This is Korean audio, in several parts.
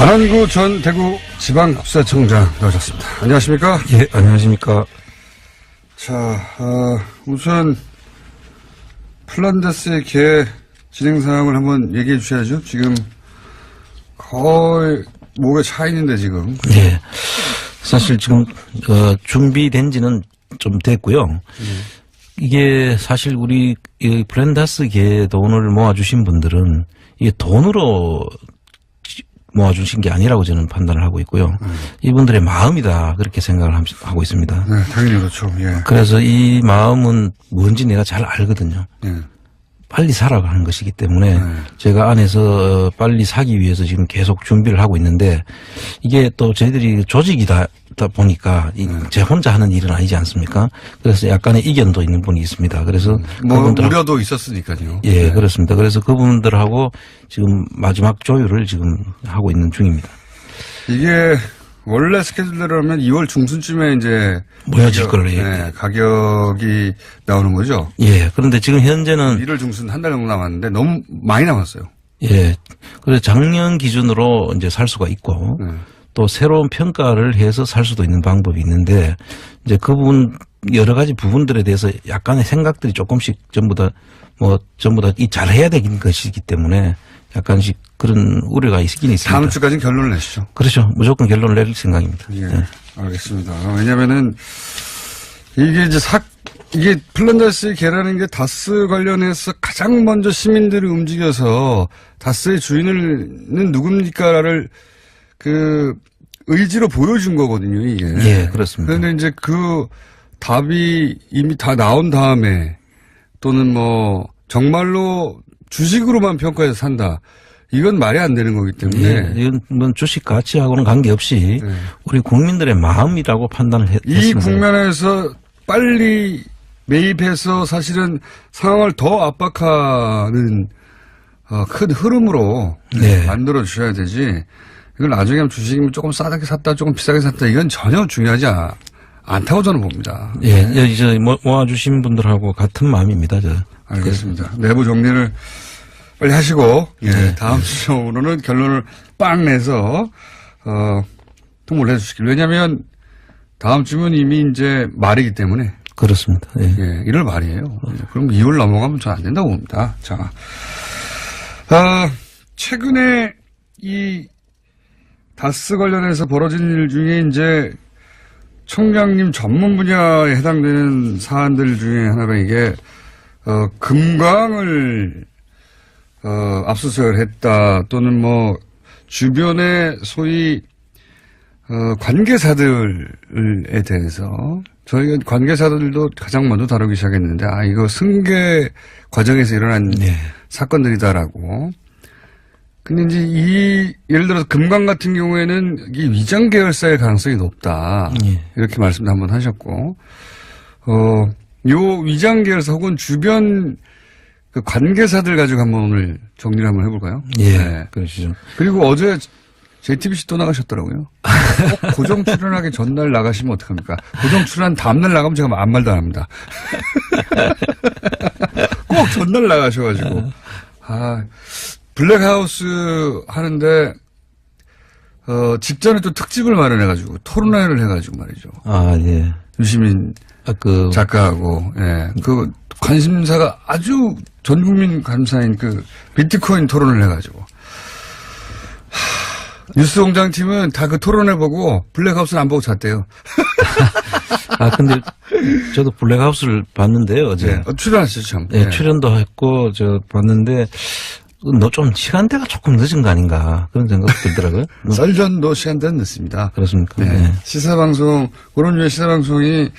안원구 전 대구 지방국세청장 나오셨습니다. 안녕하십니까? 예, 안녕하십니까? 자, 우선 플란다스의 개 진행 사항을 한번 얘기해 주셔야죠. 지금 거의 목에 차 있는데 지금. 예. 사실 지금 준비된 지는 좀 됐고요. 이게 사실 우리 이 플란다스 개 돈을 모아주신 분들은 이게 돈으로 모아주신 게 아니라고 저는 판단을 하고 있고요. 이분들의 마음이다 그렇게 생각을 하고 있습니다. 네, 당연히 그렇죠. 예. 그래서 이 마음은 뭔지 내가 잘 알거든요. 예. 빨리 사라고 하는 것이기 때문에 제가 안에서 빨리 사기 위해서 지금 계속 준비를 하고 있는데 이게 또 저희들이 조직이다 보니까 제 혼자 하는 일은 아니지 않습니까? 그래서 약간의 이견도 있는 분이 있습니다. 그래서 뭐 우려도 있었으니까요. 예, 네. 그렇습니다. 그래서 그분들하고 지금 마지막 조율을 지금 하고 있는 중입니다. 이게 원래 스케줄대로라면 2월 중순쯤에 이제 모여질 걸로 가격이 나오는 거죠. 예. 그런데 지금 현재는 1월 중순 한 달 정도 남았는데 너무 많이 남았어요. 예. 그래서 작년 기준으로 이제 살 수가 있고 또 새로운 평가를 해서 살 수도 있는 방법이 있는데 이제 그 부분 여러 가지 부분들에 대해서 약간의 생각들이 조금씩 전부 다 이 잘해야 되는 것이기 때문에 약간씩 그런 우려가 있긴 있습니다. 다음 주까지는 결론을 내시죠. 그렇죠. 무조건 결론을 내릴 생각입니다. 예. 네. 알겠습니다. 왜냐면은 이게 이제 이게 플란다스의 개라는 게 다스 관련해서 가장 먼저 시민들이 움직여서 다스의 주인은 누굽니까를 그 의지로 보여준 거거든요, 이게. 예, 그렇습니다. 그런데 이제 그 답이 이미 다 나온 다음에 또는 뭐 정말로 주식으로만 평가해서 산다. 이건 말이 안 되는 거기 때문에. 예, 이건 뭐 주식 가치하고는 관계없이 우리 국민들의 마음이라고 판단을 했습니다. 이 국면에서 빨리 매입해서 사실은 상황을 더 압박하는 큰 흐름으로 만들어 주셔야 되지. 이걸 나중에 하면 주식이면 조금 싸게 샀다, 조금 비싸게 샀다. 이건 전혀 중요하지 않다고 저는 봅니다. 예, 이제 모아주신 분들하고 같은 마음입니다. 알겠습니다. 내부 정리를 빨리 하시고, 다음 주로는 결론을 빵 내서, 통보를 해 주시길. 왜냐면, 다음 주면 이미 이제 말이기 때문에. 그렇습니다. 예. 1월 말이에요. 그럼 2월 넘어가면 전 안 된다고 봅니다. 자. 최근에 이 다스 관련해서 벌어진 일 중에 이제 총장님 전문 분야에 해당되는 사안들 중에 하나가 이게, 금광을 압수수색을 했다 또는 뭐 주변의 소위 관계사들에 대해서 저희가 관계사들도 가장 먼저 다루기 시작했는데 이거 승계 과정에서 일어난 사건들이다라고. 근데 이제 예를 들어서 금광 같은 경우에는 이 위장 계열사의 가능성이 높다 이렇게 말씀도 한번 하셨고 요 위장 계열사 혹은 주변 그 관계사들 가지고 한번 오늘 정리를 한번 해볼까요? 예, 그러시죠. 그리고 어제 JTBC 또 나가셨더라고요. 꼭 고정 출연하기 전날 나가시면 어떡합니까? 고정 출연 다음날 나가면 제가 아무 말도 안 합니다. 꼭 전날 나가셔가지고. 블랙하우스 하는데, 직전에 또 특집을 마련해가지고, 토론회를 해가지고 말이죠. 예. 유시민 작가하고, 그 관심사가 아주 전 국민 관심사인 그 비트코인 토론을 해가지고. 뉴스공장 팀은 다 그 토론회 보고 블랙하우스는 안 보고 잤대요. 근데 저도 블랙하우스를 봤는데요, 어제. 출연하셨죠, 참. 네, 출연도 했고, 봤는데, 좀 시간대가 조금 늦은 거 아닌가, 그런 생각도 들더라고요. 썰전도 시간대는 늦습니다. 그렇습니까? 네. 시사방송, 그런 류의 시사방송이,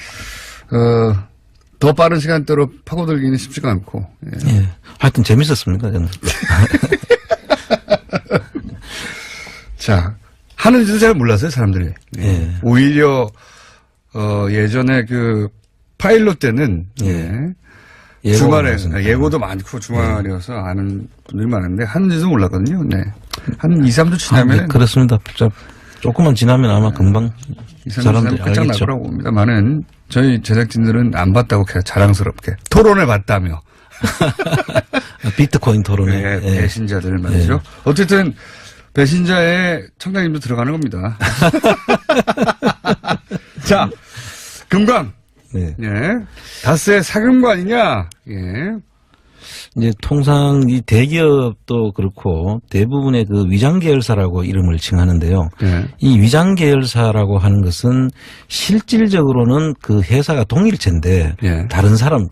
더 빠른 시간대로 파고들기는 쉽지가 않고. 예. 하여튼 재밌었습니다, 저는. 자, 하는지도 잘 몰랐어요, 사람들이. 오히려, 예전에 그, 파일럿 때는, 주말에, 예고도 많고 주말이어서 아는 분들이 많은데, 하는지도 몰랐거든요. 한 2, 3주 지나면. 그렇습니다. 조금만 지나면 아마 금방 사람들이 끝장 날 거라고 봅니다만은, 저희 제작진들은 안 봤다고 그냥 자랑스럽게 토론해 봤다며. 비트코인 토론회. 배신자들 말이죠. 어쨌든 배신자의 청장님도 들어가는 겁니다. 자, 금강. 네. 예. 다스의 사금관이냐? 예. 이제 통상 이 대기업도 그렇고 대부분의 그 위장 계열사라고 이름을 칭하는데요. 예. 이 위장 계열사라고 하는 것은 실질적으로는 그 회사가 동일체인데 예. 다른 사람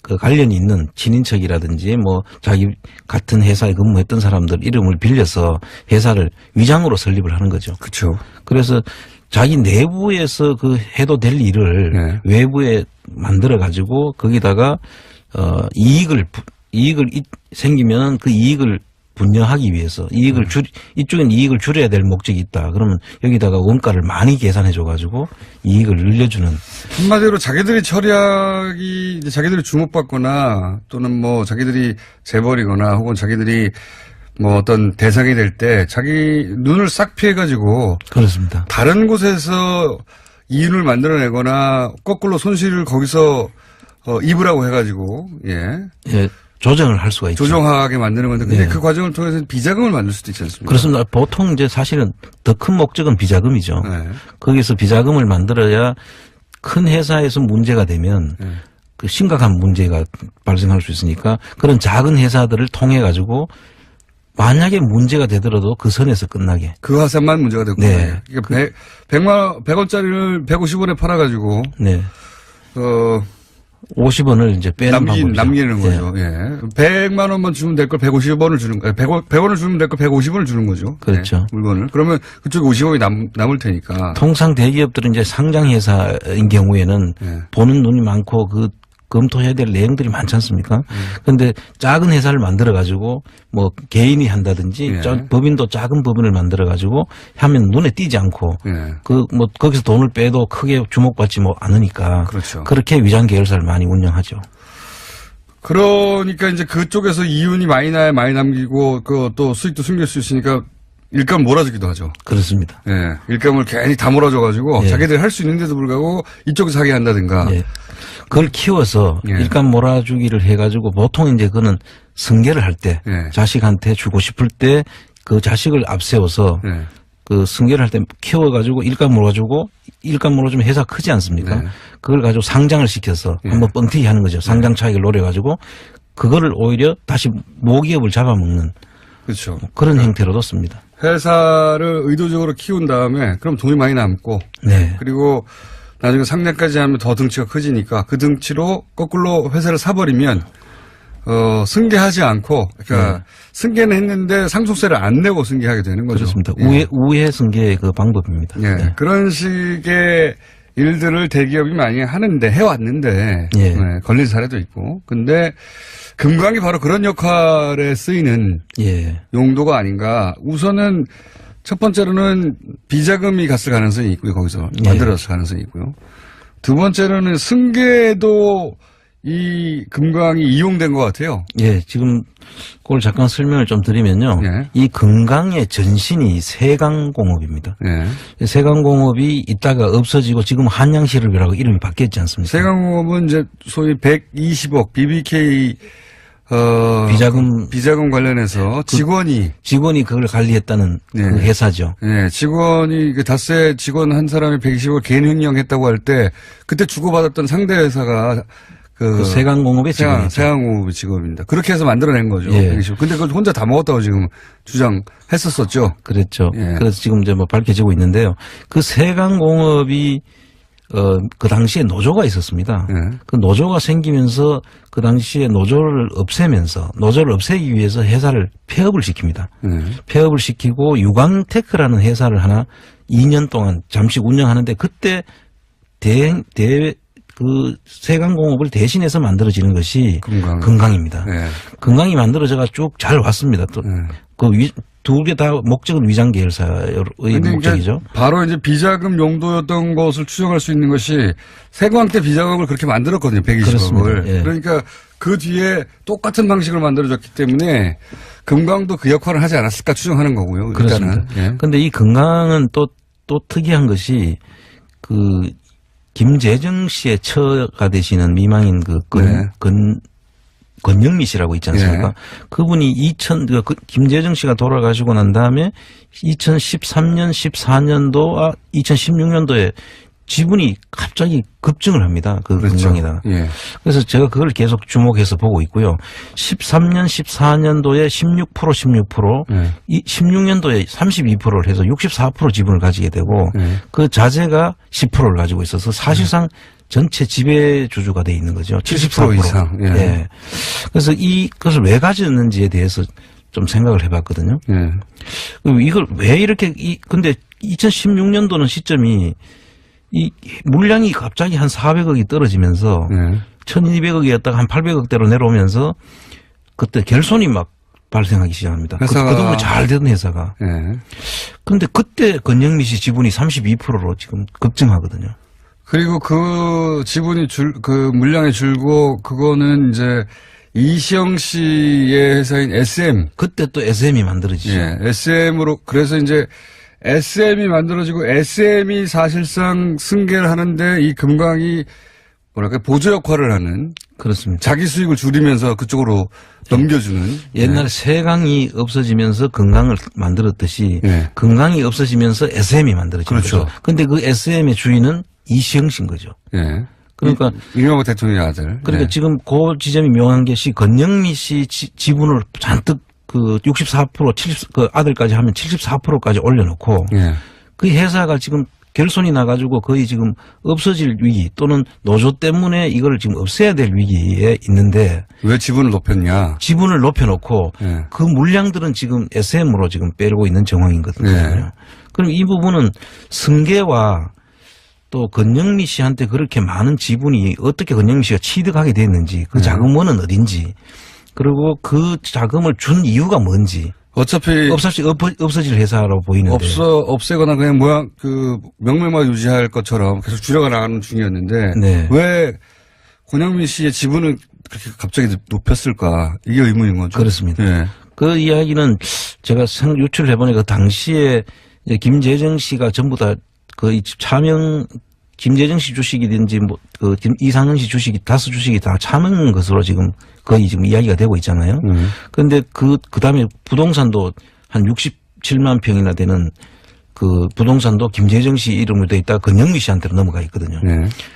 그 관련이 있는 친인척이라든지 뭐 자기 같은 회사에 근무했던 사람들 이름을 빌려서 회사를 위장으로 설립을 하는 거죠. 그렇죠. 그래서 자기 내부에서 그 해도 될 일을 네. 외부에 만들어 가지고 거기다가 이익을 생기면 그 이익을 분여하기 위해서 이쪽엔 이익을 줄여야 될 목적이 있다. 그러면 여기다가 원가를 많이 계산해 줘 가지고 이익을 늘려주는. 한마디로 자기들이 처리하기, 이제 자기들이 주목받거나 또는 뭐 자기들이 재벌이거나 혹은 자기들이 뭐 어떤 대상이 될 때 자기 눈을 싹 피해가지고 그렇습니다. 다른 곳에서 이윤을 만들어내거나 거꾸로 손실을 거기서 입으라고 해가지고 예, 조정을 할 수가 있죠. 조정하게 만드는 건데 근데 네. 그 과정을 통해서 비자금을 만들 수도 있지 않습니까? 그렇습니다. 보통 이제 사실은 더 큰 목적은 비자금이죠. 네. 거기서 비자금을 만들어야 큰 회사에서 문제가 되면 네. 그 심각한 문제가 발생할 수 있으니까 그런 작은 회사들을 통해 가지고 만약에 문제가 되더라도 그 선에서 끝나게. 그 화산만 문제가 되고. 네. 그러니까 100원짜리를 150원에 팔아가지고. 네. 50원을 이제 빼는 방법이죠. 남기는 거죠. 네. 예. 100만 원만 주면 될 걸 150원을 주는 거예요. 100원을 주면 될 걸 150원을 주는 거죠. 그렇죠. 네, 물건을. 그러면 그쪽에 50원이 남을 테니까. 통상 대기업들은 이제 상장 회사인 경우에는 네. 보는 눈이 많고 그 검토해야 될 내용들이 많지 않습니까? 그런데 작은 회사를 만들어 가지고 뭐 개인이 한다든지 예. 법인도 작은 법인을 만들어 가지고 하면 눈에 띄지 않고 예. 그 뭐 거기서 돈을 빼도 크게 주목받지 뭐 않으니까 그렇죠. 그렇게 위장 계열사를 많이 운영하죠. 그러니까 이제 그쪽에서 이윤이 많이 나야 많이 남기고 그 또 수익도 숨길 수 있으니까 일감 몰아주기도 하죠. 그렇습니다. 예. 일감을 괜히 다 몰아줘가지고 예. 자기들이 할 수 있는데도 불구하고 이쪽에서 하게 한다든가. 예. 그걸 키워서 예. 일감 몰아주기를 해가지고 보통 이제 그는 승계를 할 때 예. 자식한테 주고 싶을 때 그 자식을 앞세워서 예. 그 승계를 할 때 키워가지고 일감 몰아주고 일감 몰아주면 회사 크지 않습니까? 네. 그걸 가지고 상장을 시켜서 예. 한번 뻥튀기 하는 거죠. 상장 차익을 노려가지고 그거를 오히려 다시 모기업을 잡아먹는 그렇죠. 그런 형태로도 씁니다. 회사를 의도적으로 키운 다음에 그럼 돈이 많이 남고 네. 그리고 나중에 상장까지 하면 더 등치가 커지니까 그 등치로 거꾸로 회사를 사버리면 승계하지 않고 그러니까 네. 승계는 했는데 상속세를 안 내고 승계하게 되는 거죠. 그렇습니다. 예. 우회 승계의 그 방법입니다. 예. 네. 그런 식의 일들을 대기업이 많이 하는데 해왔는데 예. 네, 걸린 사례도 있고 근데 금강이 바로 그런 역할에 쓰이는 예. 용도가 아닌가. 우선은 첫 번째로는 비자금이 갔을 가능성이 있고요. 거기서 예. 만들었을 가능성이 있고요. 두 번째로는 승계도 이 금강이 이용된 것 같아요. 예, 지금 그걸 잠깐 설명을 좀 드리면요. 예. 이 금강의 전신이 세강공업입니다. 예. 세강공업이 있다가 없어지고 지금 한양시럽이라고 이름이 바뀌었지 않습니까? 세강공업은 이제 소위 120억 BBK 비자금 관련해서 직원이 그걸 관리했다는 예. 그 회사죠. 예, 직원이 그 다스의 직원 한 사람이 120억 개인 횡령했다고 할 때 그때 주고받았던 상대 회사가 그 세강공업의 직원이죠. 세강공업의 직업입니다. 그렇게 해서 만들어낸 거죠. 예. 120억. 근데 그걸 혼자 다 먹었다고 지금 주장했었었죠. 그랬죠. 예. 그래서 지금 이제 뭐 밝혀지고 있는데요. 그 세강공업이 그 당시에 노조가 있었습니다. 예. 그 노조가 생기면서 그 당시에 노조를 없애기 위해서 회사를 폐업을 시킵니다. 예. 폐업을 시키고 유광테크라는 회사를 하나 2년 동안 잠시 운영하는데 그때 그 세강공업을 대신해서 만들어지는 것이 금강입니다. 예. 금강이 만들어져가 쭉 잘 왔습니다. 또 그 두 개 다 목적은 위장 계열사의 목적이죠. 바로 이제 비자금 용도였던 것을 추정할 수 있는 것이 세광 때 비자금을 그렇게 만들었거든요. 120억을. 예. 그러니까 그 뒤에 똑같은 방식으로 만들어졌기 때문에 금강도 그 역할을 하지 않았을까 추정하는 거고요. 그렇습니다. 그런데 이 금강은 또 특이한 것이 그 김재정 씨의 처가 되시는 미망인 권영미 씨라고 있지 않습니까? 그분이 김재정 씨가 돌아가시고 난 다음에 2013년, 14년도와 2016년도에 지분이 갑자기 급증을 합니다. 그 금강에다가. 예. 그래서 제가 그걸 계속 주목해서 보고 있고요. 13년, 14년도에 16%, 이 16년도에 32%를 해서 64% 지분을 가지게 되고 그 자재가 10%를 가지고 있어서 사실상 전체 지배주주가 돼 있는 거죠. 74% 이상. 예. 예. 그래서 이것을 왜 가졌는지에 대해서 좀 생각을 해봤거든요. 예. 이걸 왜 이렇게 근데 2016년도는 시점이 이 물량이 갑자기 한 400억이 떨어지면서 1200억이었다가 한 800억대로 내려오면서 그때 결손이 막 발생하기 시작합니다. 그동안 잘 되던 회사가. 그런데 그때 권영미 씨 지분이 32%로 지금 급증하거든요. 그리고 그 지분이 그 물량이 줄고 그거는 이제 이시영 씨의 회사인 SM. 그때 또 SM이 만들어지죠. 예. SM으로 그래서 이제 SM이 만들어지고 SM이 사실상 승계를 하는데 이 금강이 뭐랄까 보조 역할을 하는. 그렇습니다. 자기 수익을 줄이면서 그쪽으로 넘겨주는. 옛날에 세강이 없어지면서 금강을 만들었듯이 금강이 없어지면서 SM이 만들어진 거죠. 그런데 그 SM의 주인은 이시영 씨인 거죠. 예. 그러니까 이명박 대통령의 아들. 그러니까 지금 그 지점이 명한 것이 권영미 씨 지분을 잔뜩 그 64%, 그 아들까지 하면 74%까지 올려놓고 그 회사가 지금 결손이 나가지고 거의 지금 없어질 위기 또는 노조 때문에 이걸 지금 없애야 될 위기에 있는데 왜 지분을 높였냐? 지분을 높여놓고 그 물량들은 지금 SM으로 지금 빼고 있는 정황이거든요. 그럼 이 부분은 승계와 또 권영미 씨한테 그렇게 많은 지분이 어떻게 권영미 씨가 취득하게 됐는지 그 자금원은 어딘지 그리고 그 자금을 준 이유가 뭔지. 어차피 없어질 회사로 보이는데. 없애거나 그냥 모양 그 명맥만 유지할 것처럼 계속 줄여가 나가는 중이었는데 왜 권영미 씨의 지분을 그렇게 갑자기 높였을까 이게 의문인 거죠. 그렇습니다. 그 이야기는 제가 유출을 해보니까 그 당시에 이제 김재정 씨가 전부 다 거의 차명 김재정 씨 주식이든지 뭐 그 이상은 씨 주식이 다수 주식이 다 차명 것으로 지금 거의 지금 이야기가 되고 있잖아요. 그런데 그다음에 부동산도 한 67만 평이나 되는 그 부동산도 김재정 씨 이름으로 돼 있다가 권영미 씨한테로 넘어가 있거든요.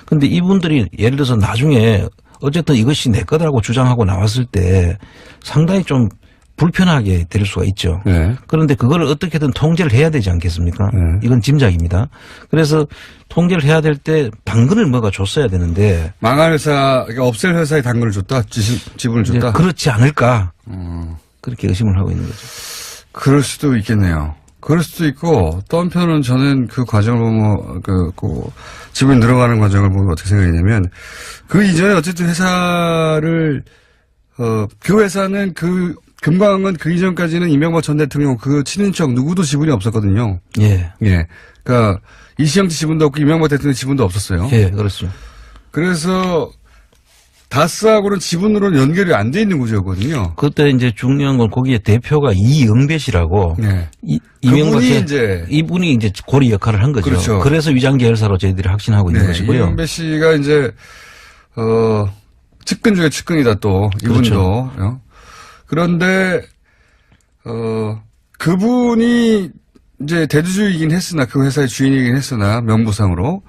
그런데 이분들이 예를 들어서 나중에 어쨌든 이것이 내 거다라고 주장하고 나왔을 때 상당히 좀 불편하게 될 수가 있죠. 그런데 그걸 어떻게든 통제를 해야 되지 않겠습니까? 이건 짐작입니다. 그래서 통제를 해야 될 때 당근을 뭐가 줬어야 되는데. 망할 회사, 그러니까 없앨 회사에 당근을 줬다? 지분을 줬다? 그렇지 않을까? 그렇게 의심을 하고 있는 거죠. 그럴 수도 있겠네요. 그럴 수도 있고 또 한편은 저는 그 과정을 보면 지분이 늘어가는 과정을 보면 어떻게 생각했냐면 그 이전에 어쨌든 회사를 그 회사는 금강은 그 이전까지는 이명박 전 대통령 그 친인척 누구도 지분이 없었거든요. 그러니까 이시영 씨 지분도 없고 이명박 대통령 지분도 없었어요. 그렇죠. 그래서 다스하고는 지분으로는 연결이 안 돼 있는 구조였거든요. 그때 이제 중요한 건 거기에 대표가 이영배 씨라고. 이분이 이제 고리 역할을 한 거죠. 그렇죠. 그래서 위장 계열사로 저희들이 확신하고 있는 것이고요. 이영배 씨가 이제 측근 중에 측근이다 또 이분도. 그렇죠. 그런데 그분이 이제 대주주이긴 했으나 그 회사의 주인이긴 했으나 명부상으로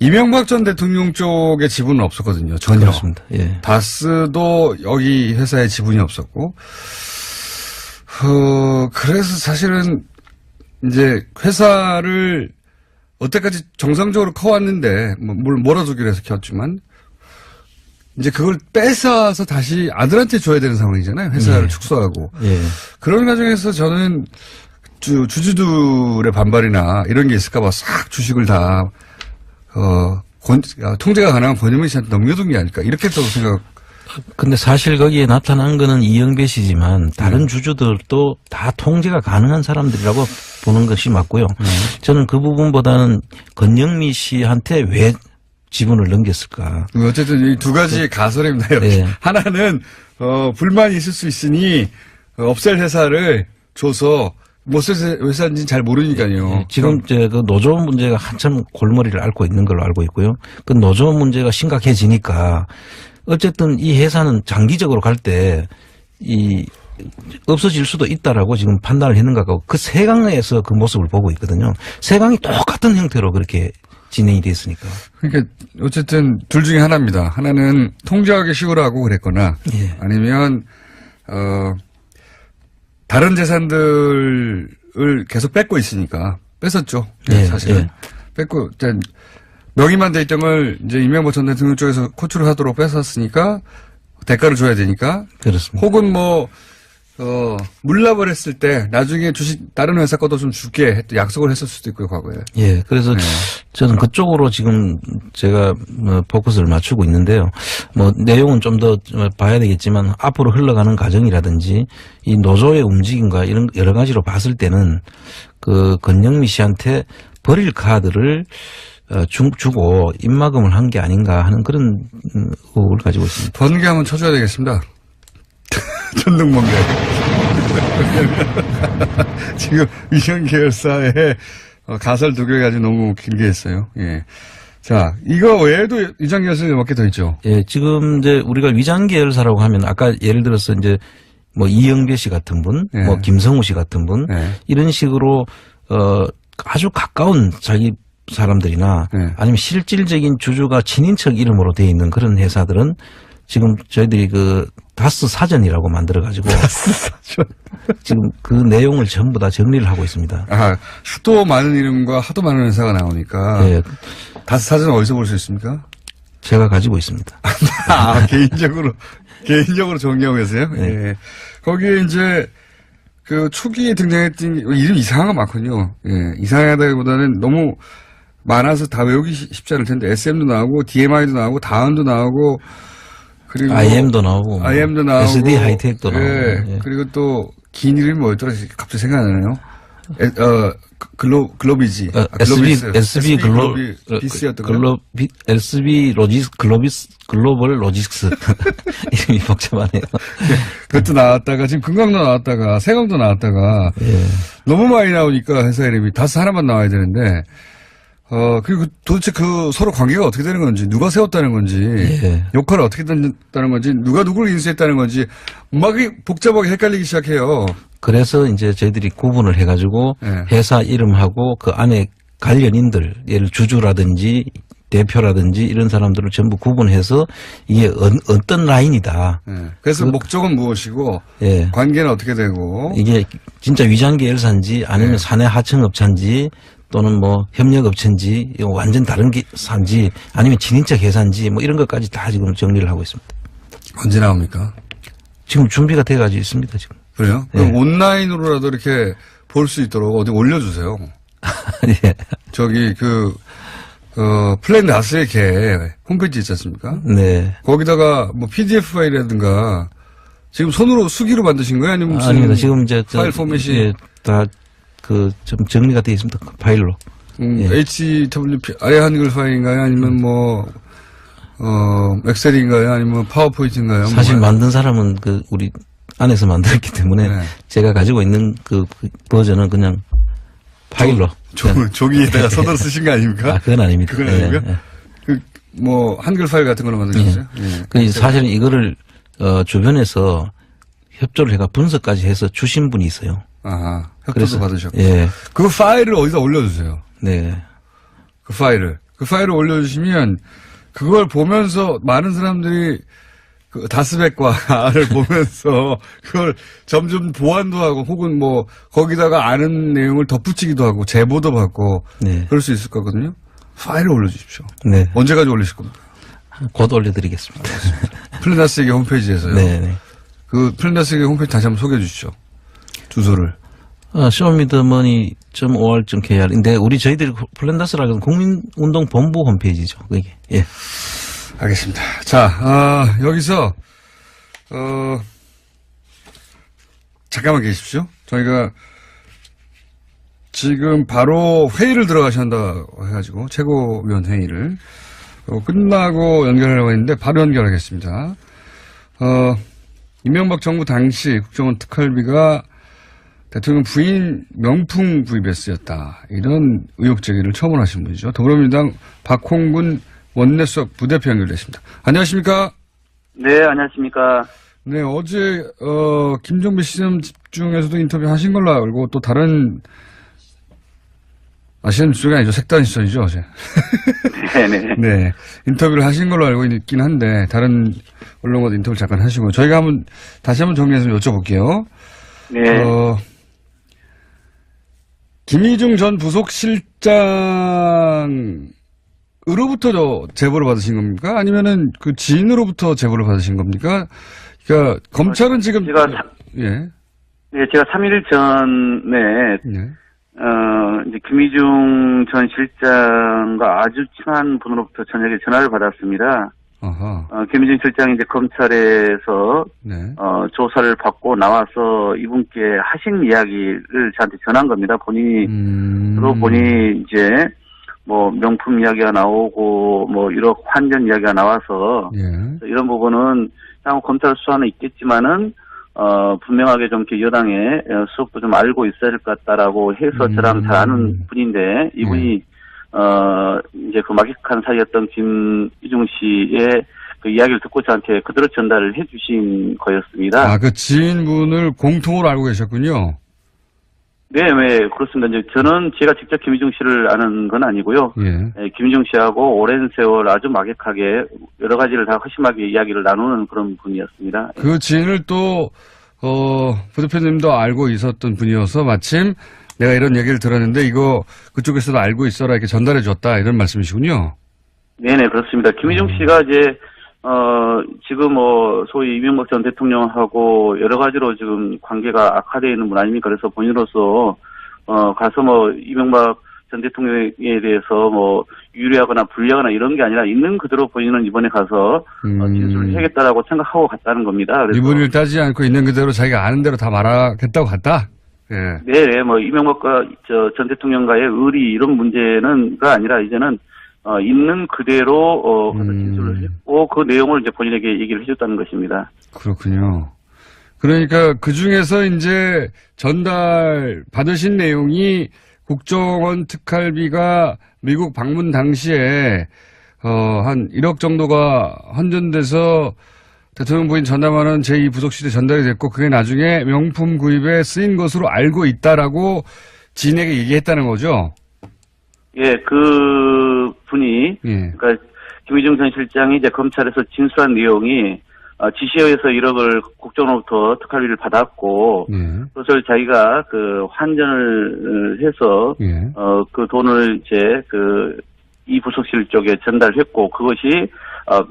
이명박 전 대통령 쪽에 지분은 없었거든요. 전혀. 그렇습니다. 다스도 여기 회사에 지분이 없었고 그래서 사실은 이제 회사를 어때까지 정상적으로 커왔는데 물 몰아주기로 해서 키웠지만 이제 그걸 뺏어서 다시 아들한테 줘야 되는 상황이잖아요. 회사를 축소하고. 그런 과정에서 저는 주주들의 반발이나 이런 게 있을까봐 싹 주식을 다, 통제가 가능한 권영미 씨한테 넘겨둔 게 아닐까. 이렇게 또 생각. 근데 사실 거기에 나타난 거는 이영배 씨지만 다른 주주들도 다 통제가 가능한 사람들이라고 보는 것이 맞고요. 저는 그 부분보다는 권영미 씨한테 왜 지분을 넘겼을까. 어쨌든 이 두 가지 가설입니다. 하나는 불만이 있을 수 있으니 없앨 회사를 줘서 무슨 회사인지는 잘 모르니까요. 지금 그 노조 문제가 한참 골머리를 앓고 있는 걸로 알고 있고요. 그 노조 문제가 심각해지니까 어쨌든 이 회사는 장기적으로 갈 때 없어질 수도 있다라고 지금 판단을 했는 것 같고 그 세강에서 그 모습을 보고 있거든요. 세강이 똑같은 형태로 그렇게 진행이 됐으니까. 그러니까 어쨌든 둘 중에 하나입니다. 하나는 통제하기 쉬우라고 그랬거나 예. 아니면 다른 재산들을 계속 뺏고 있으니까 뺐었죠. 예, 사실은 예. 뺏고 명의만 돼 있던 걸 이제 이명박 전 대통령 쪽에서 코출을 하도록 뺏었으니까 대가를 줘야 되니까. 그렇습니다. 혹은 물납을 했을 때 나중에 주식 다른 회사 것도 좀 줄게 약속을 했을 수도 있고요, 과거에. 예. 그래서 네. 저는 그쪽으로 지금 제가 포커스를 맞추고 있는데요. 내용은 좀 더 봐야 되겠지만 앞으로 흘러가는 과정이라든지 이 노조의 움직임과 이런 여러 가지로 봤을 때는 그 권영미 씨한테 버릴 카드를 주고 입막음을 한 게 아닌가 하는 그런 의혹을 가지고 있습니다. 번개 한번 쳐줘야 되겠습니다. 전등번개. 지금 위성 계열사의 가설 2개 가지고 너무 길게 했어요. 예. 자, 이거 외에도 위장 계열사 몇 개 더 있죠? 예, 지금 이제 우리가 위장 계열사라고 하면 아까 예를 들어서 이제 이영배 씨 같은 분, 예. 김성우 씨 같은 분, 예. 이런 식으로 아주 가까운 자기 사람들이나 네. 아니면 실질적인 주주가 친인척 이름으로 되어 있는 그런 회사들은 지금 저희들이 그 다스 사전이라고 만들어가지고 지금 그 내용을 전부 다 정리를 하고 있습니다. 아, 하도 많은 이름과 하도 많은 회사가 나오니까. 예, 다스 사전 어디서 볼 수 있습니까? 제가 가지고 있습니다. 개인적으로 정리하고 계세요? 네. 예. 거기에 이제 그 초기에 등장했던 이름 이상한 거 많거든요. 예. 이상하다기보다는 너무 많아서 다 외우기 쉽지 않을 텐데 SM도 나오고 DMI도 나오고 다운도 나오고 그리고 IM도 나오고 SD 하이텍도 나오고 예. 그리고 또 긴 이름이 뭐였더라 갑자기 생각 안 나네요. 글로비지. SB 비스였던 거. SB 글로벌 로지스트 이름이 복잡하네요. 그것도 나왔다가 지금 금강도 나왔다가 세강도 나왔다가 예. 너무 많이 나오니까 회사 이름이 다스 하나만 나와야 되는데 그리고 도대체 그 서로 관계가 어떻게 되는 건지, 누가 세웠다는 건지, 예. 역할을 어떻게 던졌다는 건지, 누가 누구를 인수했다는 건지, 막 복잡하게 헷갈리기 시작해요. 그래서 이제 저희들이 구분을 해가지고 예. 회사 이름하고 그 안에 관련인들, 예를 주주라든지 대표라든지 이런 사람들을 전부 구분해서 이게 어떤 라인이다. 예. 그래서 목적은 무엇이고, 예. 관계는 어떻게 되고, 이게 진짜 위장계열사인지 아니면 예. 사내 하청업체인지 또는 협력업체인지 완전 다른 산지 아니면 친인척 회사인지 이런 것까지 다 지금 정리를 하고 있습니다. 언제 나옵니까? 지금 준비가 돼가지고 있습니다, 지금. 그래요? 예. 그럼 온라인으로라도 이렇게 볼 수 있도록 어디 올려주세요. 예. 저기 플랜 다스의 개 홈페이지 있지 않습니까? 네. 거기다가 PDF 파일이라든가 지금 손으로 수기로 만드신 거예요? 아니면 무슨 아닙니다. 지금 이제 파일 포맷이 예, 다 좀 정리가 되어 있습니다. 그 파일로. 예. HWP 아래 한글 파일인가요? 아니면 엑셀인가요? 아니면 파워포인트인가요? 사실 만든 사람은 우리 안에서 만들었기 때문에 네. 제가 가지고 있는 그 버전은 그냥 파일로. 종이에다가 손으로 쓰신 거 아닙니까? 그건 아닙니다. 그건 아니고요? 예. 한글 파일 같은 걸로 만드셨어요? 예. 사실은 이거를 주변에서 협조를 해가 분석까지 해서 주신 분이 있어요. 아하, 협조도 받으셨고. 예. 그 파일을 어디다 올려주세요. 네. 그 파일을 올려주시면 그걸 보면서 많은 사람들이 그 다스백과를 보면서 그걸 점점 보완도 하고 혹은 거기다가 아는 내용을 덧붙이기도 하고 제보도 받고 네. 그럴 수 있을 거거든요. 파일을 올려주십시오. 네. 언제까지 올리실 겁니까? 곧 올려드리겠습니다. 플랜다스에게 홈페이지에서요. 네. 그 플랜다스에게 홈페이지 다시 한번 소개해 주시죠. 주소를. 쇼미더머니.or.kr인데 저희들이 플랜다스라는 국민운동본부 홈페이지죠. 그게. 예. 알겠습니다. 자, 여기서 잠깐만 계십시오. 저희가 지금 바로 회의를 들어가신다고 해가지고 최고위원 회의를 끝나고 연결하려고 했는데 바로 연결하겠습니다. 이명박 정부 당시 국정원 특활비가 대통령 부인 명품 구입에 쓰였다. 이런 의혹 제기를 처음으로 하신 분이죠. 더불어민주당 박홍근 원내수석 부대표 연결됐습니다. 안녕하십니까? 네, 안녕하십니까. 네, 어제, 김종배 시험 집중에서도 인터뷰 하신 걸로 알고, 또 다른, 시험 집중이 아니죠. 색다른 시선이죠, 어제. 네네. 네. 인터뷰를 하신 걸로 알고 있긴 한데, 다른 언론과도 인터뷰를 잠깐 하시고, 저희가 다시 한번 정리해서 여쭤볼게요. 네. 김희중 전 부속실장으로부터 제보를 받으신 겁니까? 아니면은 그 지인으로부터 제보를 받으신 겁니까? 그러니까 검찰은 지금 제가 예. 네, 제가 3일 전에 네. 이제 김희중 전 실장과 아주 친한 분으로부터 저녁에 전화를 받았습니다. 아하. 김희중 실장이 이제 검찰에서 네. 조사를 받고 나와서 이분께 하신 이야기를 저한테 전한 겁니다. 본인이 이제 뭐 명품 이야기가 나오고 뭐 1억 환전 이야기가 나와서 예. 이런 부분은 향후 검찰 수사는 있겠지만은 분명하게 좀 이렇게 여당의 수업도 좀 알고 있어야 될 것 같다라고 해서 저랑 잘 아는 분인데 이분이 이제 그 막역한 사이였던 김희중 씨의 그 이야기를 듣고 저한테 그대로 전달을 해주신 거였습니다. 그 지인분을 공통으로 알고 계셨군요. 네, 그렇습니다. 이제 저는 제가 직접 김희중 씨를 아는 건 아니고요. 예. 김희중 씨하고 오랜 세월 아주 막역하게 여러 가지를 다 허심하게 이야기를 나누는 그런 분이었습니다. 그 지인을 또, 부대표님도 알고 있었던 분이어서 마침 내가 이런 얘기를 들었는데 이거 그쪽에서도 알고 있어라 이렇게 전달해 줬다 이런 말씀이시군요. 네네, 그렇습니다. 김희중 씨가 이제, 지금 소위 이명박 전 대통령하고 여러 가지로 지금 관계가 악화되어 있는 분 아닙니까? 그래서 본인으로서, 가서 이명박 전 대통령에 대해서 유리하거나 불리하거나 이런 게 아니라 있는 그대로 본인은 이번에 가서, 진술을 해야겠다라고 생각하고 갔다는 겁니다. 그래서 이분을 따지지 않고 있는 그대로 자기가 아는 대로 다 말하겠다고 갔다? 예. 네, 이명박과 전 대통령과의 의리 이런 문제는가 아니라 이제는 있는 그대로 가서 진술을 했고 그 내용을 이제 본인에게 얘기를 해줬다는 것입니다. 그렇군요. 그러니까 그 중에서 이제 전달 받으신 내용이 국정원 특활비가 미국 방문 당시에 한 1억 정도가 환전돼서 대통령 부인 전담하는 제2부속실에 전달이 됐고 그게 나중에 명품 구입에 쓰인 것으로 알고 있다라고 지인에게 얘기했다는 거죠? 예, 그 분이 예. 그러니까 김희중 전 실장이 이제 검찰에서 진술한 내용이 지시에 의해서 1억을 국정원으로부터 특활비를 받았고 예. 그것을 자기가 그 환전을 해서 예. 그 돈을 이제 이 부속실 쪽에 전달했고 그것이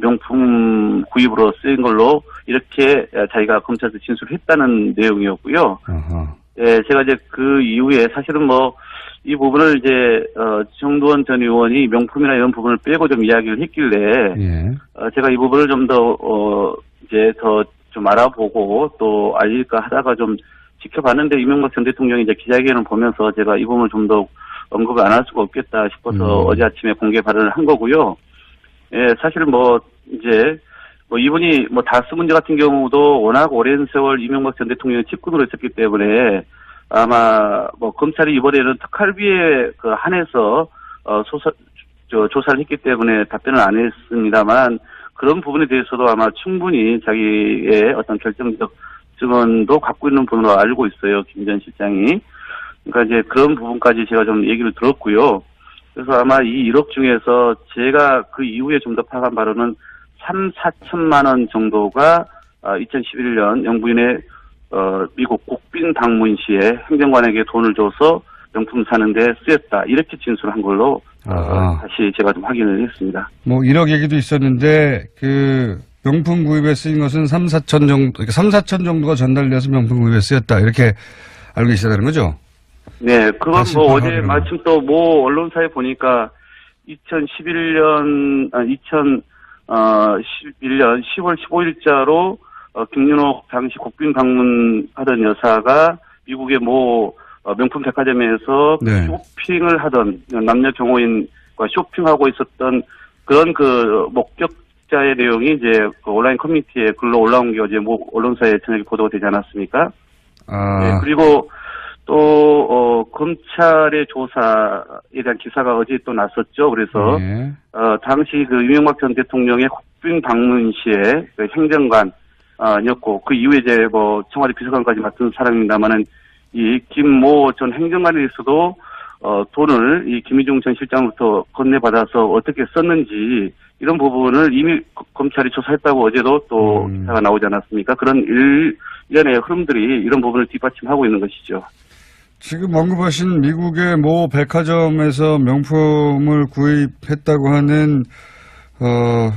명품 구입으로 쓰인 걸로 이렇게 자기가 검찰에서 진술했다는 내용이었고요. 아하. 예, 제가 이제 그 이후에 사실은 이 부분을 이제 정두원 전 의원이 명품이나 이런 부분을 빼고 좀 이야기를 했길래 예. 제가 이 부분을 좀 더 이제 더 좀 알아보고 또 알릴까 하다가 좀 지켜봤는데 이명박 전 대통령이 이제 기자회견을 보면서 제가 이 부분을 좀 더 언급을 안 할 수가 없겠다 싶어서 어제 아침에 공개 발언을 한 거고요. 예, 사실 이제 이분이 다스 문제 같은 경우도 워낙 오랜 세월 이명박 전 대통령의 측근으로 있었기 때문에 아마 검찰이 이번에는 특활비에 한해서 조사를 했기 때문에 답변을 안 했습니다만 그런 부분에 대해서도 아마 충분히 자기의 어떤 결정적 증언도 갖고 있는 분으로 알고 있어요. 김 전 실장이. 그러니까 이제 그런 부분까지 제가 좀 얘기를 들었고요. 그래서 아마 이 1억 중에서 제가 그 이후에 좀 더 파악한 바로는 3,4천만 원 정도가 2011년 영부인의 미국 국빈 방문 시에 행정관에게 돈을 줘서 명품 사는데 쓰였다. 이렇게 진술한 걸로 다시 제가 좀 확인을 했습니다. 1억 얘기도 있었는데 그 명품 구입에 쓰인 것은 3, 4천 정도, 3, 4천 정도가 전달돼서 명품 구입에 쓰였다. 이렇게 알고 계시다는 거죠? 네, 그건 어제 마침 또 언론사에 보니까 2011년 10월 15일자로 김윤옥 당시 국빈 방문하던 여사가 미국의 명품 백화점에서 네. 쇼핑을 하던 남녀 경호인과 쇼핑하고 있었던 그런 목격자의 내용이 이제 온라인 커뮤니티에 글로 올라온 게 어제 언론사에 저녁에 보도가 되지 않았습니까? 네, 그리고 또 검찰의 조사에 대한 기사가 어제 또 났었죠. 그래서 네. 당시 이명박 전 대통령의 국빈 방문 시에 그 행정관이었고 그 이후에 이제 뭐 청와대 비서관까지 맡은 사람입니다만은 이 김모 전 행정관에서도 돈을 이 김희중 전 실장으로부터 건네받아서 어떻게 썼는지 이런 부분을 이미 검찰이 조사했다고 어제도 또 기사가 나오지 않았습니까? 그런 일련의 흐름들이 이런 부분을 뒷받침하고 있는 것이죠. 지금 언급하신 미국의 모 백화점에서 명품을 구입했다고 하는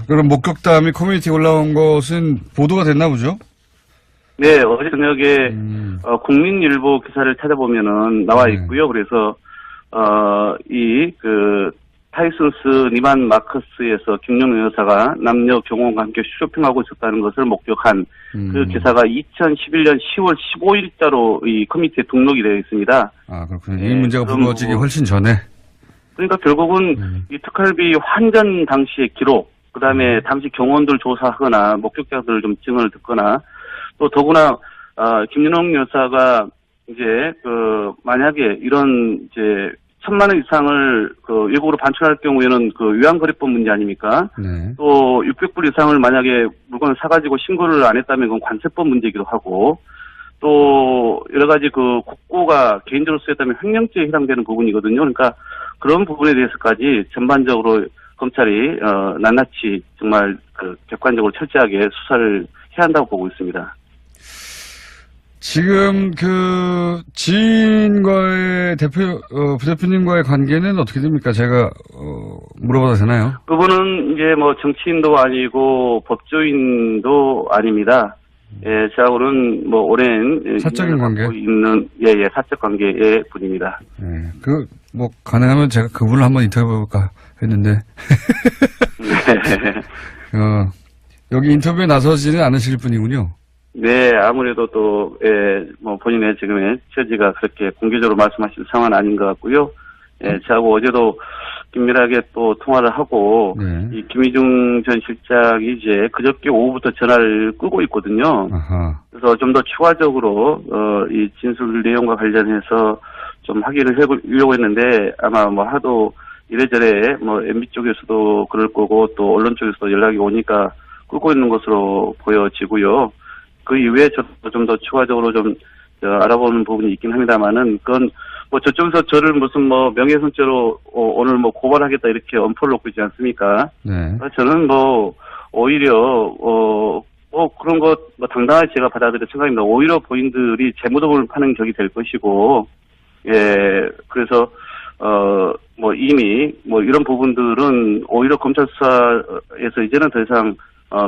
그런 목격담이 커뮤니티에 올라온 것은 보도가 됐나 보죠? 네, 어제 저녁에 국민일보 기사를 찾아보면은 나와 있고요. 그래서 타이슨스 니만 마커스에서 김용현 여사가 남녀 경호원과 함께 쇼핑하고 있었다는 것을 목격한 그 기사가 2011년 10월 15일자로 이 커뮤니티에 등록이 되어 있습니다. 아, 그렇군요. 이 문제가 불거지기 훨씬 전에. 그러니까 결국은 이 특활비 환전 당시의 기록, 그 다음에 당시 경호원들 조사하거나 목격자들 좀 증언을 듣거나 또 더구나 김윤홍 여사가 이제 만약에 이런 이제 1,000만 원 이상을 외국으로 반출할 경우에는 위안거래법 문제 아닙니까? 네. 또 600불 이상을 만약에 물건을 사가지고 신고를 안 했다면 그건 관세법 문제이기도 하고 또 여러 가지 국고가 개인적으로 쓰였다면 횡령죄에 해당되는 부분이거든요. 그러니까 그런 부분에 대해서까지 전반적으로 검찰이 낱낱이 정말 객관적으로 철저하게 수사를 해야 한다고 보고 있습니다. 지금 지인과의 부대표님과의 관계는 어떻게 됩니까? 제가 물어봐도 되나요? 그분은 이제 뭐 정치인도 아니고 법조인도 아닙니다. 예, 저하고는 뭐 오랜 사적인 관계 있는 사적 관계의 분입니다. 예, 뭐 가능하면 제가 그분을 한번 인터뷰해볼까 했는데 네. 여기 인터뷰에 나서지는 않으실 분이군요. 네, 아무래도 또, 뭐, 본인의 지금의 처지가 그렇게 공개적으로 말씀하실 상황은 아닌 것 같고요. 저하고 어제도 긴밀하게 또 통화를 하고, 네. 이 김희중 전 실장이 이제 그저께 오후부터 전화를 끄고 있거든요. 아하. 그래서 좀 더 추가적으로, 이 진술 내용과 관련해서 좀 확인을 해보려고 했는데, 아마 뭐 하도 이래저래 뭐 MB 쪽에서도 그럴 거고, 또 언론 쪽에서도 연락이 오니까 끄고 있는 것으로 보여지고요. 그 이후에 저도 좀 더 추가적으로 좀 알아보는 부분이 있긴 합니다만은 그건 뭐 저쪽에서 저를 무슨 뭐 명예훼손죄로 오늘 뭐 고발하겠다 이렇게 엄포를 놓고 있지 않습니까? 네. 저는 뭐 오히려 뭐 그런 거 뭐 당당하게 제가 받아들일 생각입니다. 오히려 본인들이 재무도움을 파는 격이 될 것이고 그래서 뭐 이미 뭐 이런 부분들은 오히려 검찰 수사에서 이제는 더 이상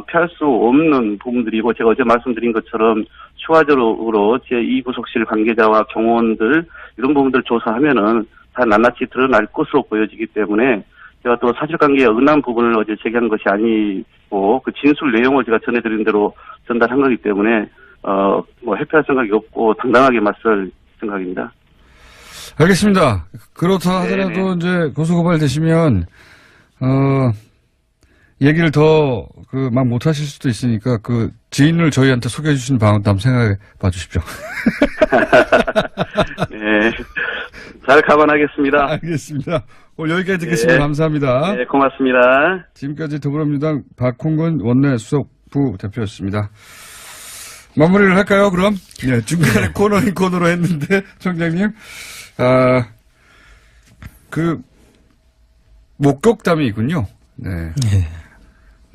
피할 수 없는 부분들이고 제가 어제 말씀드린 것처럼 추가적으로 제2부속실 관계자와 경호원들 이런 부분들 조사하면은 다 낱낱이 드러날 것으로 보여지기 때문에 제가 또 사실관계에 어긋난 부분을 어제 제기한 것이 아니고 그 진술 내용을 제가 전해드린 대로 전달한 거기 때문에 뭐 회피할 생각이 없고 당당하게 맞설 생각입니다. 알겠습니다. 그렇다 하더라도 네네. 이제 고소고발 되시면 얘기를 더 막 못하실 수도 있으니까 지인을 저희한테 소개해 주시는 방법도 한번 생각해 봐 주십시오. 네, 잘 감안하겠습니다. 알겠습니다. 오늘 여기까지 듣겠습니다. 네. 감사합니다. 네, 고맙습니다. 지금까지 더불어민주당 박홍근 원내 수석부 대표였습니다. 마무리를 할까요, 그럼? 네, 중간에 코너인 코너로 했는데, 총장님. 목격담이 있군요. 네. 예.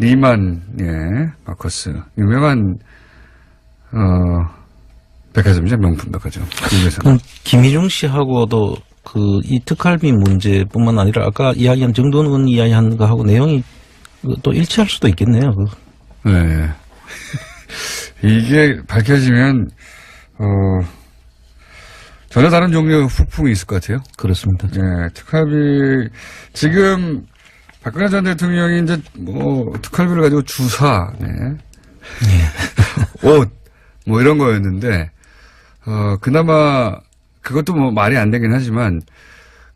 니만, 마커스. 유명한, 백화점이죠. 명품 백화점. 그럼 김희중 씨하고도 이 특활비 문제뿐만 아니라 아까 이야기한 정돈 의원 이야기한 거하고 내용이 또 일치할 수도 있겠네요. 네. 이게 밝혀지면, 전혀 다른 종류의 후풍이 있을 것 같아요. 그렇습니다. 네, 특활비, 지금, 박근혜 전 대통령이 이제, 특활비를 가지고 주사, 옷, 이런 거였는데, 그나마, 그것도 말이 안 되긴 하지만,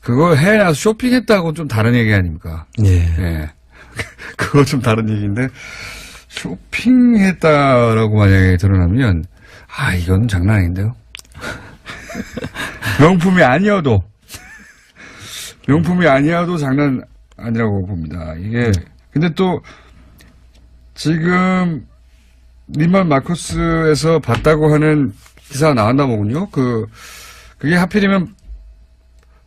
그거 해놔서 쇼핑했다고 좀 다른 얘기 아닙니까? 예. 그거 좀 다른 얘기인데, 쇼핑했다라고 만약에 드러나면, 이건 장난 아닌데요? 명품이 아니어도 장난 아니라고 봅니다. 이게, 근데 또, 지금 니만 마커스에서 봤다고 하는 기사가 나왔나 보군요. 그게 하필이면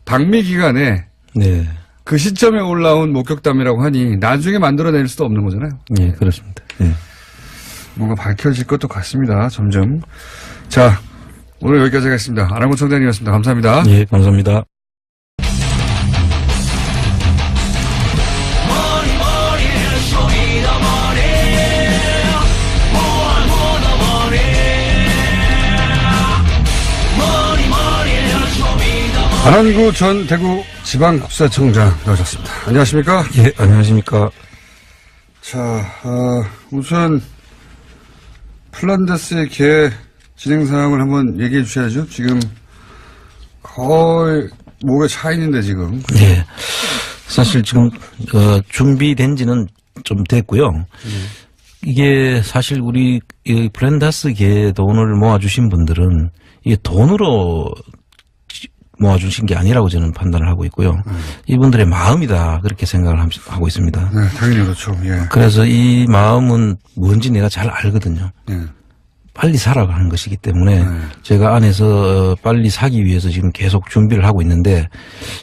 방미 기간에 네. 그 시점에 올라온 목격담이라고 하니 나중에 만들어낼 수도 없는 거잖아요. 네, 그렇습니다. 네. 뭔가 밝혀질 것도 같습니다. 점점. 자, 오늘 여기까지 하겠습니다. 안한구 청장님이었습니다. 감사합니다. 예, 감사합니다. 안한구 전 대구지방국세청장 나오셨습니다. 안녕하십니까? 예, 안녕하십니까? 자, 우선 플란다스의 개 진행 상황을 한번 얘기해 주셔야죠. 지금 거의 목에 차 있는데 지금. 예. 사실 지금 준비된 지는 좀 됐고요. 이게 사실 우리 이 플란다스계 돈을 모아주신 분들은 이게 돈으로 모아주신 게 아니라고 저는 판단을 하고 있고요. 이분들의 마음이다 그렇게 생각을 하고 있습니다. 네, 당연히 그렇죠. 예. 그래서 이 마음은 뭔지 내가 잘 알거든요. 예. 빨리 살아가는 것이기 때문에 제가 안에서 빨리 사기 위해서 지금 계속 준비를 하고 있는데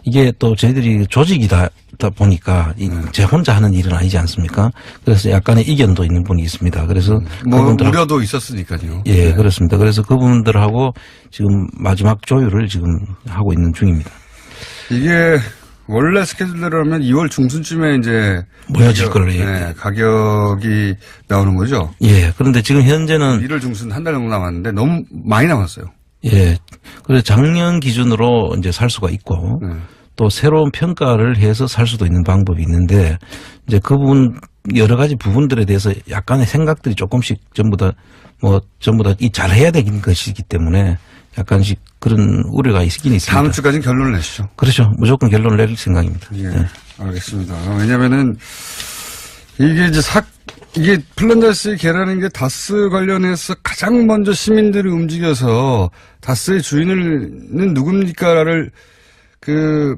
이게 또 저희들이 조직이다 보니까 제 혼자 하는 일은 아니지 않습니까? 그래서 약간의 이견도 있는 분이 있습니다. 그래서 뭐 그분들 우려도 있었으니까요. 예, 네. 그렇습니다. 그래서 그분들하고 지금 마지막 조율을 지금 하고 있는 중입니다. 이게 원래 스케줄대로라면 2월 중순쯤에 이제 모여질 거예요. 네, 가격이 나오는 거죠. 예, 그런데 지금 현재는 1월 중순 한 달 정도 남았는데 너무 많이 남았어요. 예, 그래서 작년 기준으로 이제 살 수가 있고 네. 또 새로운 평가를 해서 살 수도 있는 방법이 있는데 이제 그 부분 여러 가지 부분들에 대해서 약간의 생각들이 조금씩 전부 다 이 잘해야 되는 것이기 때문에 약간씩 그런 우려가 있긴 있습니다. 다음 주까지는 결론을 내시죠. 그렇죠. 무조건 결론을 낼 생각입니다. 예, 네. 알겠습니다. 왜냐면은 이게 이제 이게 플란다스의 개라는 게 다스 관련해서 가장 먼저 시민들이 움직여서 다스의 주인은 누굽니까를 그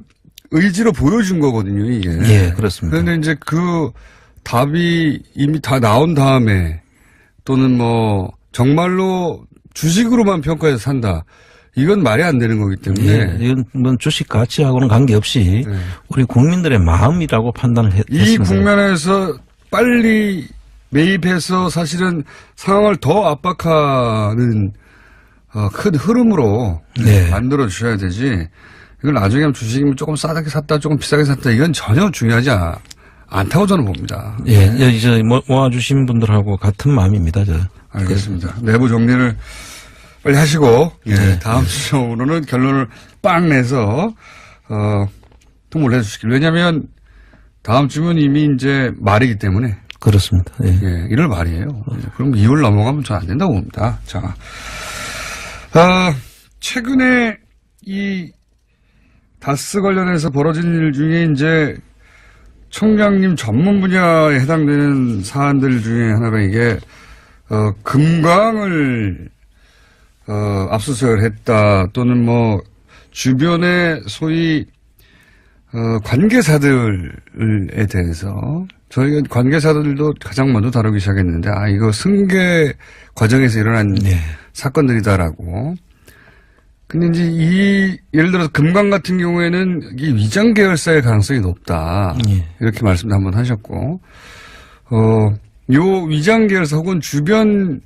의지로 보여준 거거든요, 이게. 예, 그렇습니다. 그런데 이제 그 답이 이미 다 나온 다음에 또는 뭐 정말로 주식으로만 평가해서 산다. 이건 말이 안 되는 거기 때문에. 예, 이건 뭐 주식 가치하고는 관계없이 네. 우리 국민들의 마음이라고 판단을 했습니다. 이 국면에서 빨리 매입해서 사실은 상황을 더 압박하는 큰 흐름으로 네. 만들어 주셔야 되지. 이걸 나중에 하면 주식이면 조금 싸게 샀다, 조금 비싸게 샀다. 이건 전혀 중요하지 않다고 저는 봅니다. 예, 이제 모아주신 분들하고 같은 마음입니다. 알겠습니다. 내부 정리를 빨리 하시고, 예, 네. 다음 주로는 결론을 빵 내서, 통보를 해 주시길. 왜냐면, 다음 주면 이미 이제 말이기 때문에. 그렇습니다. 예. 예, 1월 말이에요. 그럼 2월 넘어가면 전 안 된다고 봅니다. 자. 최근에 이 다스 관련해서 벌어진 일 중에 이제 총장님 전문 분야에 해당되는 사안들 중에 하나가 이게, 금광을, 압수수색을 했다 또는 뭐, 주변에 소위, 관계사들에 대해서 저희가 관계사들도 가장 먼저 다루기 시작했는데 이거 승계 과정에서 일어난 사건들이다라고. 근데 이제 예를 들어서 금강 같은 경우에는 이 위장 계열사의 가능성이 높다. 이렇게 말씀도 한번 하셨고, 요 위장 계열사 혹은 주변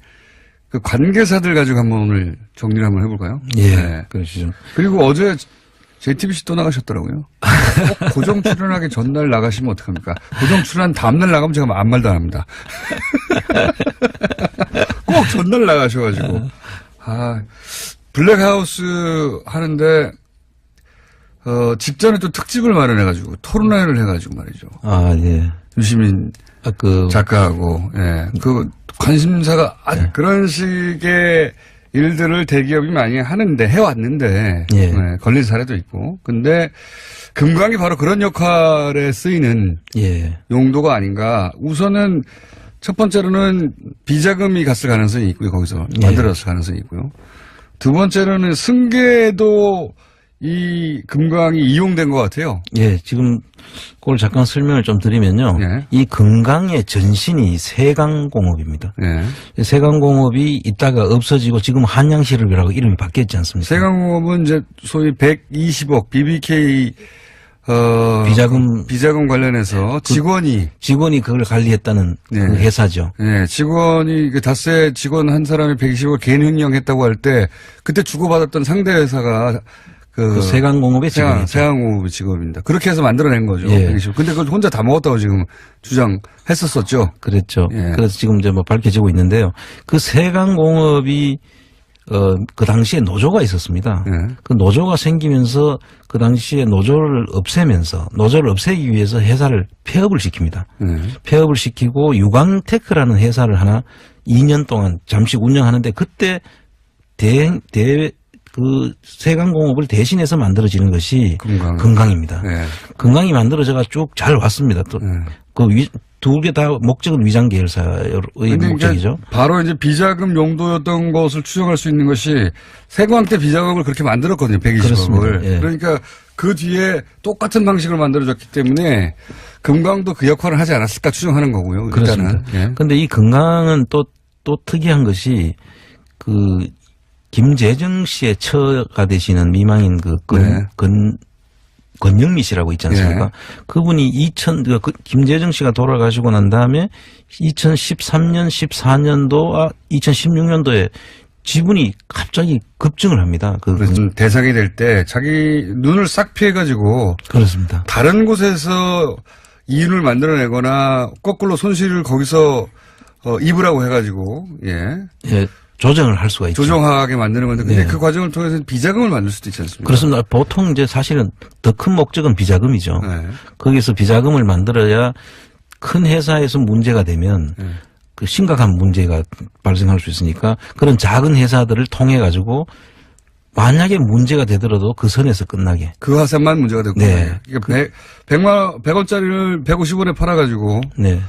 그 관계사들 가지고 한번 오늘 정리를 한번 해볼까요? 예. 네. 그러시죠. 그리고 어제 JTBC 또 나가셨더라고요. 꼭 고정 출연하기 전날 나가시면 어떡합니까? 고정 출연 다음날 나가면 제가 아무 말도 안 합니다. 꼭 전날 나가셔가지고. 블랙하우스 하는데, 직전에 또 특집을 마련해가지고, 토론회를 해가지고 말이죠. 예. 유시민 작가하고, 예. 그 관심사가 그런 식의 일들을 대기업이 많이 하는데, 해왔는데, 예. 네, 걸린 사례도 있고. 근데, 금강이 바로 그런 역할에 쓰이는 예. 용도가 아닌가. 우선은, 첫 번째로는 비자금이 갔을 가능성이 있고요. 거기서 만들었을 가능성이 있고요. 두 번째로는 승계도 이 금강이 이용된 것 같아요. 예, 지금 그걸 잠깐 설명을 좀 드리면요. 예. 이 금강의 전신이 세강공업입니다. 예. 세강공업이 있다가 없어지고 지금 한양시럽이라고 이름이 바뀌었지 않습니까? 세강공업은 이제 소위 120억 BBK 비자금 관련해서 직원이 그걸 관리했다는 예. 그 회사죠. 예, 직원이 그 다세 직원 한 사람이 120억 개인 횡령했다고 할 때 그때 주고받았던 상대 회사가 그 세강공업의 직원이죠. 세강공업의 직업입니다. 그렇게 해서 만들어낸 거죠. 예. 120억. 근데 그걸 혼자 다 먹었다고 지금 주장했었었죠. 그랬죠. 예. 그래서 지금 이제 뭐 밝혀지고 있는데요. 그 세강공업이 그 당시에 노조가 있었습니다. 예. 그 노조가 생기면서 그 당시에 노조를 없애기 위해서 회사를 폐업을 시킵니다. 예. 폐업을 시키고 유광테크라는 회사를 하나 2년 동안 잠시 운영하는데 그때 그 세강공업을 대신해서 만들어지는 것이 금강입니다. 예. 금강이 만들어져가 쭉 잘 왔습니다. 또 그 두 개 다 목적은 위장 계열사의 목적이죠. 바로 이제 비자금 용도였던 것을 추정할 수 있는 것이 세광 때 비자금을 그렇게 만들었거든요. 120억을. 예. 그러니까 그 뒤에 똑같은 방식으로 만들어졌기 때문에 금강도 그 역할을 하지 않았을까 추정하는 거고요. 그렇습니다. 그런데 이 금강은 또 특이한 것이 그 김재정 씨의 처가 되시는 미망인 권영미 씨라고 있지 않습니까? 네. 그분이 김재정 씨가 돌아가시고 난 다음에 2013년, 14년도와 2016년도에 지분이 갑자기 급증을 합니다. 대상이 될 때 자기 눈을 싹 피해가지고 그렇습니다. 다른 곳에서 이윤을 만들어내거나 거꾸로 손실을 거기서 입으라고 해가지고 예. 조정을 할 수가 있죠. 조정하게 만드는 건데, 근데 네. 그 과정을 통해서 비자금을 만들 수도 있지 않습니까? 그렇습니다. 보통 이제 사실은 더 큰 목적은 비자금이죠. 네. 거기서 비자금을 만들어야 큰 회사에서 문제가 되면 그 심각한 문제가 발생할 수 있으니까 그런 작은 회사들을 통해 가지고 만약에 문제가 되더라도 그 선에서 끝나게. 그 화산만 문제가 됐고. 네. 그러니까 100원짜리를 150원에 팔아가지고. 네.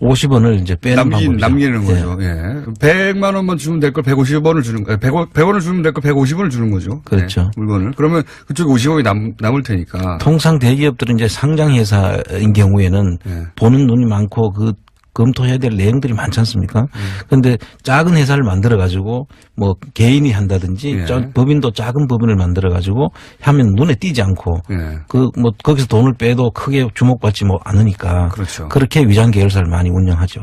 50원을 이제 빼는 방법이죠. 남기는 거죠. 예. 100만 원만 주면 될 걸 150원을 주는 거예요. 100원을 주면 될 걸 150원을 주는 거죠. 그렇죠. 네, 물건을. 그러면 그쪽에 50원이 남을 테니까. 통상 대기업들은 이제 상장 회사인 경우에는 보는 눈이 많고 검토해야 될 내용들이 많지 않습니까? 그런데 작은 회사를 만들어 가지고 뭐 개인이 한다든지 법인도 작은 법인을 만들어 가지고 하면 눈에 띄지 않고 거기서 돈을 빼도 크게 주목받지 않으니까 그렇죠. 그렇게 위장 계열사를 많이 운영하죠.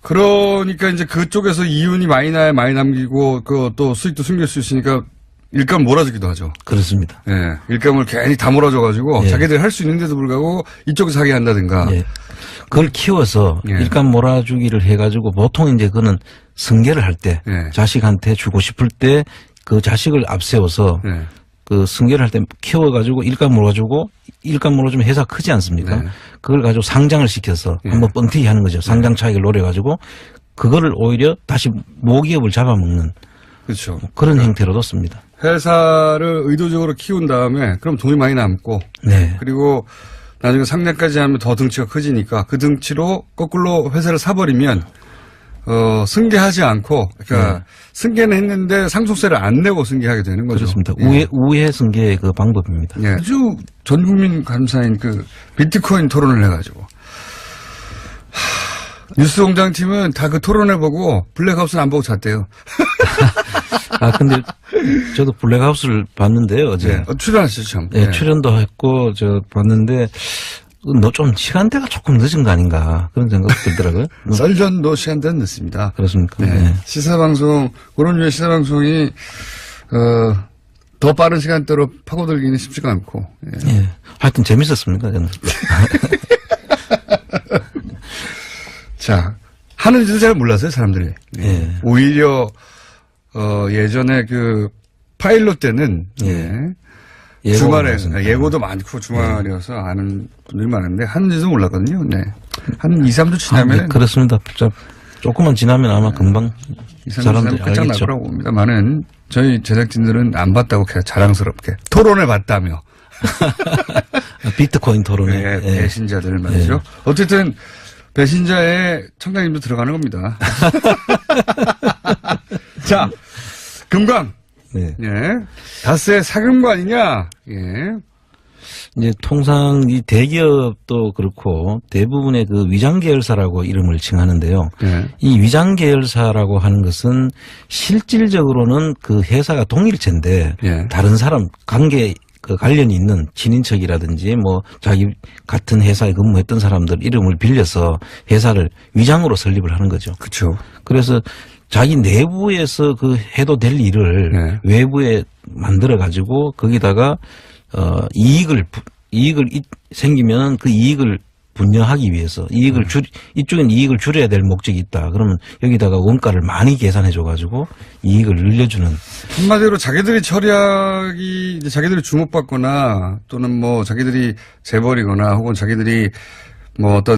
그러니까 이제 그쪽에서 이윤이 많이 나야 많이 남기고 또 수익도 숨길 수 있으니까 일감 몰아주기도 하죠. 그렇습니다. 예. 일감을 괜히 다 몰아줘가지고 자기들이 할 수 있는데도 불구하고 이쪽에서 하게 한다든가. 그걸 키워서 일감 몰아주기를 해가지고 보통 이제 그거는 승계를 할 때 자식한테 주고 싶을 때 그 자식을 앞세워서 그 승계를 할 때 키워가지고 일감 몰아주고 일감 몰아주면 회사 크지 않습니까? 그걸 가지고 상장을 시켜서 한번 뻥튀기 하는 거죠. 상장 차익을 노려가지고 그거를 오히려 다시 모기업을 잡아먹는 그렇죠. 그런 형태로도 씁니다. 회사를 의도적으로 키운 다음에 그럼 돈이 많이 남고 그리고 나중에 상장까지 하면 더 등치가 커지니까 그 등치로 거꾸로 회사를 사버리면 승계하지 않고 그러니까 승계는 했는데 상속세를 안 내고 승계하게 되는 거죠. 그렇습니다. 우회 승계의 그 방법입니다. 아주 전 국민 감사인 그 비트코인 토론을 해가지고 뉴스공장팀은 다 그 토론해 보고 블랙하우스는 안 보고 잤대요. 근데 저도 블랙하우스를 봤는데요, 어제. 출연하셨죠, 참. 출연도 했고, 봤는데, 좀 시간대가 조금 늦은 거 아닌가, 그런 생각이 들더라고요. 썰전도 시간대는 늦습니다. 그렇습니까? 시사방송, 그런 류의 시사방송이, 더 빠른 시간대로 파고들기는 쉽지가 않고. 하여튼 재밌었습니다, 저는. 자, 하는지도 잘 몰랐어요, 사람들이. 오히려, 예전에 그 파일럿 때는 주말에 예고도 많고 주말이어서 아는 분들이 많은데 하는지도 몰랐거든요. 한 2, 3주 지나면 그렇습니다. 조금만 지나면 아마 금방 사람들이 알겠죠. 끝장날 거라고 봅니다만은 저희 제작진들은 안 봤다고 그냥 자랑스럽게 토론을 봤다며. 비트코인 토론에 배신자들 말이죠. 어쨌든 배신자의 청장님도 들어가는 겁니다. 자, 금강. 네. 예. 다스의 사금고 아니냐? 예. 이제 통상 이 대기업도 그렇고 대부분의 그 위장 계열사라고 이름을 칭하는데요. 예. 이 위장 계열사라고 하는 것은 실질적으로는 그 회사가 동일체인데 예. 다른 사람 그 관련이 있는 친인척이라든지 뭐 자기 같은 회사에 근무했던 사람들 이름을 빌려서 회사를 위장으로 설립을 하는 거죠. 그렇죠. 그래서 자기 내부에서 그 해도 될 일을 네. 외부에 만들어 가지고 거기다가 이익을 생기면 그 이익을 분여하기 위해서 이쪽엔 이익을 줄여야 될 목적이 있다. 그러면 여기다가 원가를 많이 계산해 줘 가지고 이익을 늘려주는. 한마디로 자기들이 처리하기, 이제 자기들이 주목받거나 또는 뭐 자기들이 재벌이거나 혹은 자기들이 뭐 어떤